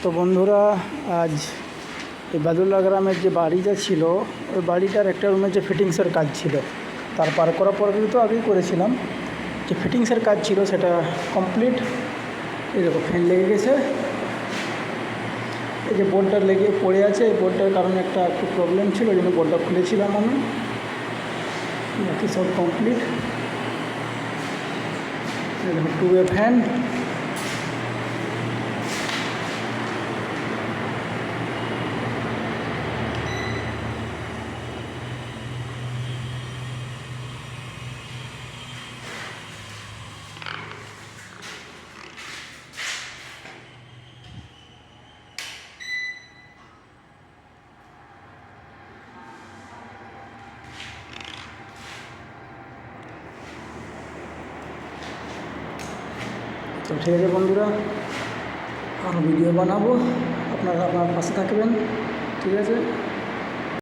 তো বন্ধুরা, আজ এই বাদুল্লা গ্রামের যে বাড়িটা ছিল, ওই বাড়িটার একটা রুমে যে ফিটিংসের কাজ ছিল, তার পার করার পর তো আগেই করেছিলাম। যে ফিটিংসের কাজ ছিল সেটা কমপ্লিট। এই দেখো, ফ্যান লেগে গেছে। এই যে বোর্ডটা লেগে পড়ে আছে, এই বোর্ডটার কারণে একটু প্রবলেম ছিল, ওই জন্য বোর্ডটা খুলেছিলাম আমি। বাকি সব কমপ্লিট। এই দেখো, 2 ওয়ে ফ্যান। তো ঠিক আছে বন্ধুরা, আরও ভিডিও বানাবো, আপনারা আপনার পাশে থাকবেন। ঠিক আছে।